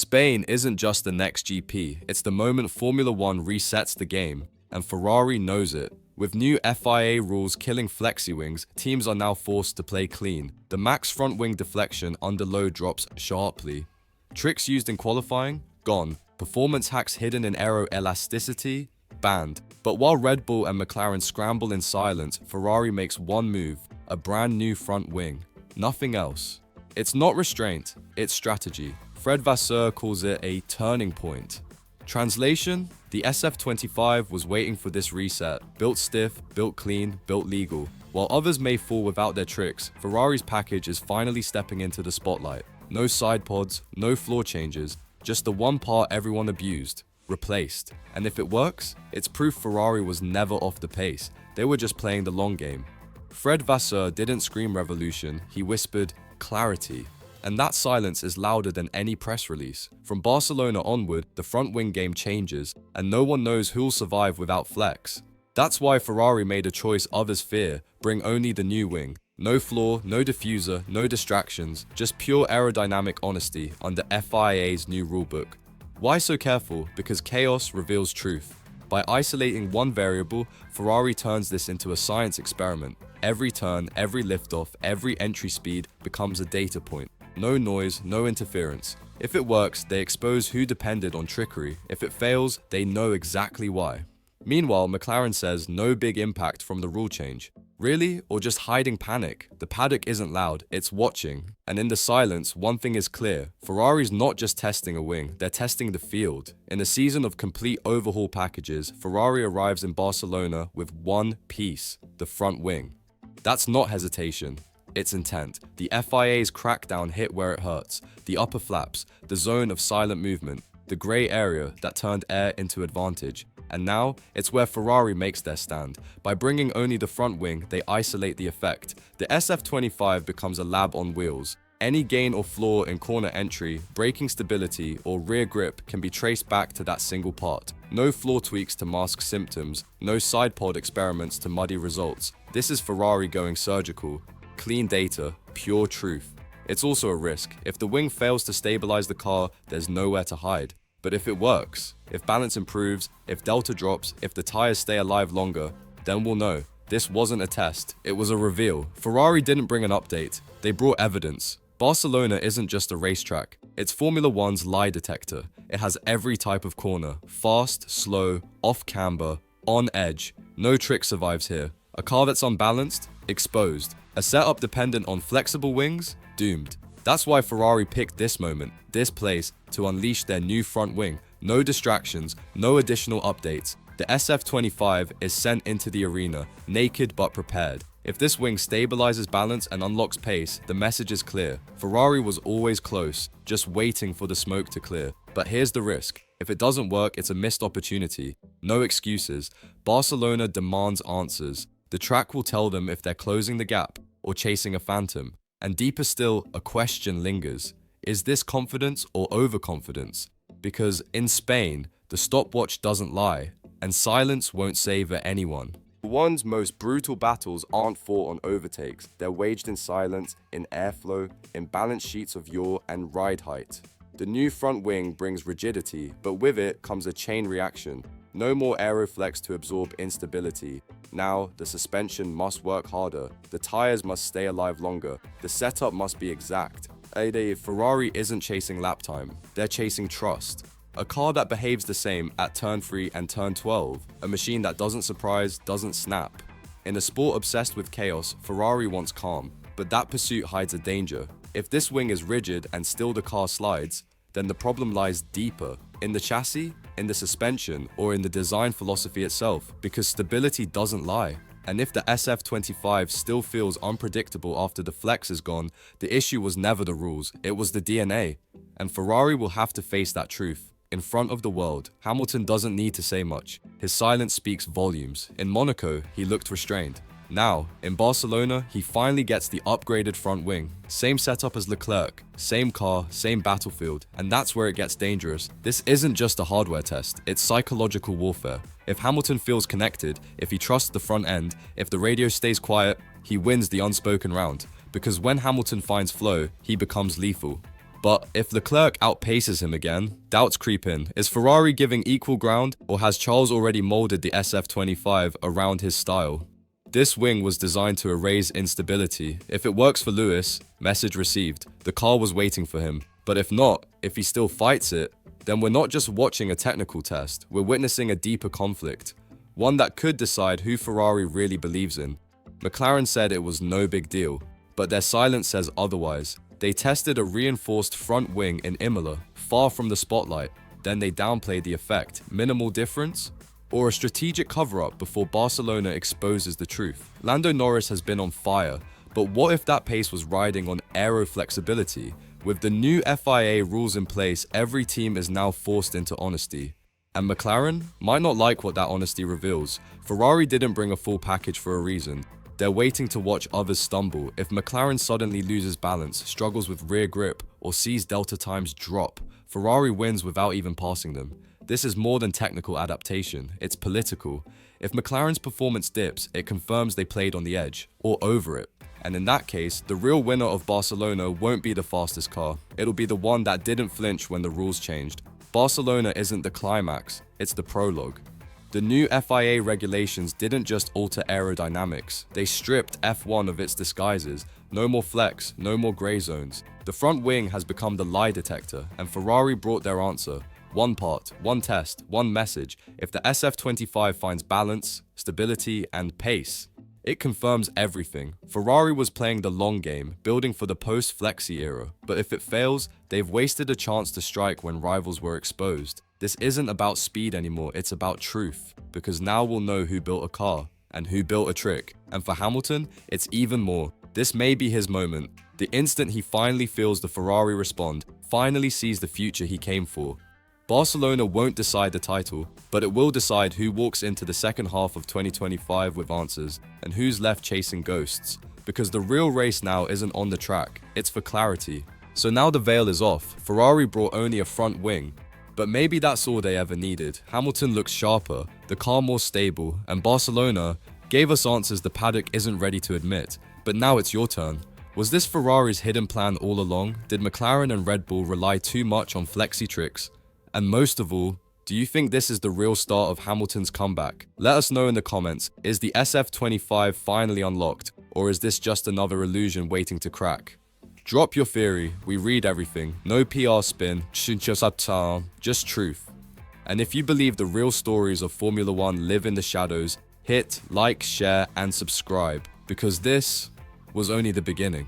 Spain isn't just the next GP, it's the moment Formula One resets the game, and Ferrari knows it. With new FIA rules killing flexi-wings, teams are now forced to play clean. The max front wing deflection under load drops sharply. Tricks used in qualifying? Gone. Performance hacks hidden in aero elasticity? Banned. But while Red Bull and McLaren scramble in silence, Ferrari makes one move, a brand new front wing. Nothing else. It's not restraint, it's strategy. Fred Vasseur calls it a turning point. Translation? The SF25 was waiting for this reset. Built stiff, built clean, built legal. While others may fall without their tricks, Ferrari's package is finally stepping into the spotlight. No side pods, no floor changes, just the one part everyone abused. Replaced. And if it works, it's proof Ferrari was never off the pace. They were just playing the long game. Fred Vasseur didn't scream revolution, he whispered clarity. And that silence is louder than any press release. From Barcelona onward, the front wing game changes, and no one knows who'll survive without flex. That's why Ferrari made a choice others fear: bring only the new wing. No floor, no diffuser, no distractions, just pure aerodynamic honesty under FIA's new rulebook. Why so careful? Because chaos reveals truth. By isolating one variable, Ferrari turns this into a science experiment. Every turn, every liftoff, every entry speed becomes a data point. No noise, no interference. If it works, they expose who depended on trickery. If it fails, they know exactly why. Meanwhile, McLaren says no big impact from the rule change. Really? Or just hiding panic? The paddock isn't loud, it's watching. And in the silence, one thing is clear. Ferrari's not just testing a wing, they're testing the field. In a season of complete overhaul packages, Ferrari arrives in Barcelona with one piece: the front wing. That's not hesitation. It's intent. The FIA's crackdown hit where it hurts. The upper flaps, the zone of silent movement, the grey area that turned air into advantage. And now, it's where Ferrari makes their stand. By bringing only the front wing, they isolate the effect. The SF25 becomes a lab on wheels. Any gain or flaw in corner entry, braking stability, or rear grip can be traced back to that single part. No floor tweaks to mask symptoms, no side pod experiments to muddy results. This is Ferrari going surgical. Clean data, pure truth. It's also a risk. If the wing fails to stabilize the car, there's nowhere to hide. But if it works, if balance improves, if delta drops, if the tires stay alive longer, then we'll know. This wasn't a test, it was a reveal. Ferrari didn't bring an update, they brought evidence. Barcelona isn't just a racetrack, it's Formula One's lie detector. It has every type of corner: fast, slow, off camber, on edge. No trick survives here. A car that's unbalanced? Exposed. A setup dependent on flexible wings? Doomed. That's why Ferrari picked this moment, this place, to unleash their new front wing. No distractions, no additional updates. The SF25 is sent into the arena, naked but prepared. If this wing stabilizes balance and unlocks pace, the message is clear. Ferrari was always close, just waiting for the smoke to clear. But here's the risk. If it doesn't work, it's a missed opportunity. No excuses. Barcelona demands answers. The track will tell them if they're closing the gap or chasing a phantom. And deeper still, a question lingers. Is this confidence or overconfidence? Because in Spain, the stopwatch doesn't lie, and silence won't save anyone. One's most brutal battles aren't fought on overtakes. They're waged in silence, in airflow, in balance sheets of yaw and ride height. The new front wing brings rigidity, but with it comes a chain reaction. No more aeroflex to absorb instability. Now, the suspension must work harder. The tires must stay alive longer. The setup must be exact. Ferrari isn't chasing lap time. They're chasing trust. A car that behaves the same at turn 3 and turn 12. A machine that doesn't surprise, doesn't snap. In a sport obsessed with chaos, Ferrari wants calm. But that pursuit hides a danger. If this wing is rigid and still the car slides, then the problem lies deeper. In the chassis, in the suspension, or in the design philosophy itself, because stability doesn't lie. And if the SF25 still feels unpredictable after the flex is gone, the issue was never the rules, it was the DNA. And Ferrari will have to face that truth. In front of the world, Hamilton doesn't need to say much. His silence speaks volumes. In Monaco, he looked restrained. Now, in Barcelona, he finally gets the upgraded front wing. Same setup as Leclerc, same car, same battlefield, and that's where it gets dangerous. This isn't just a hardware test, it's psychological warfare. If Hamilton feels connected, if he trusts the front end, if the radio stays quiet, he wins the unspoken round. Because when Hamilton finds flow, he becomes lethal. But if Leclerc outpaces him again, doubts creep in. Is Ferrari giving equal ground, or has Charles already molded the SF25 around his style? This wing was designed to erase instability. If it works for Lewis, message received. The car was waiting for him. But if not, if he still fights it, then we're not just watching a technical test, we're witnessing a deeper conflict. One that could decide who Ferrari really believes in. McLaren said it was no big deal, but their silence says otherwise. They tested a reinforced front wing in Imola, far from the spotlight. Then they downplayed the effect. Minimal difference? Or a strategic cover-up before Barcelona exposes the truth? Lando Norris has been on fire, but what if that pace was riding on aero flexibility? With the new FIA rules in place, every team is now forced into honesty. And McLaren might not like what that honesty reveals. Ferrari didn't bring a full package for a reason. They're waiting to watch others stumble. If McLaren suddenly loses balance, struggles with rear grip, or sees delta times drop, Ferrari wins without even passing them. This is more than technical adaptation, it's political. If McLaren's performance dips, it confirms they played on the edge, or over it. And in that case, the real winner of Barcelona won't be the fastest car. It'll be the one that didn't flinch when the rules changed. Barcelona isn't the climax, it's the prologue. The new FIA regulations didn't just alter aerodynamics, they stripped F1 of its disguises. No more flex, no more grey zones. The front wing has become the lie detector, and Ferrari brought their answer. One part, one test, one message. If the SF25 finds balance, stability, and pace, it confirms everything. Ferrari was playing the long game, building for the post-flexi era. But if it fails, they've wasted a chance to strike when rivals were exposed. This isn't about speed anymore, it's about truth. Because now we'll know who built a car, and who built a trick. And for Hamilton, it's even more. This may be his moment. The instant he finally feels the Ferrari respond, finally sees the future he came for. Barcelona won't decide the title, but it will decide who walks into the second half of 2025 with answers, and who's left chasing ghosts. Because the real race now isn't on the track, it's for clarity. So now the veil is off. Ferrari brought only a front wing, but maybe that's all they ever needed. Hamilton looks sharper, the car more stable, and Barcelona gave us answers the paddock isn't ready to admit. But now it's your turn. Was this Ferrari's hidden plan all along? Did McLaren and Red Bull rely too much on flexi tricks? And most of all, do you think this is the real start of Hamilton's comeback? Let us know in the comments. Is the SF25 finally unlocked, or is this just another illusion waiting to crack? Drop your theory, we read everything. No PR spin, just truth. And if you believe the real stories of Formula One live in the shadows, hit like, share, and subscribe, because this was only the beginning.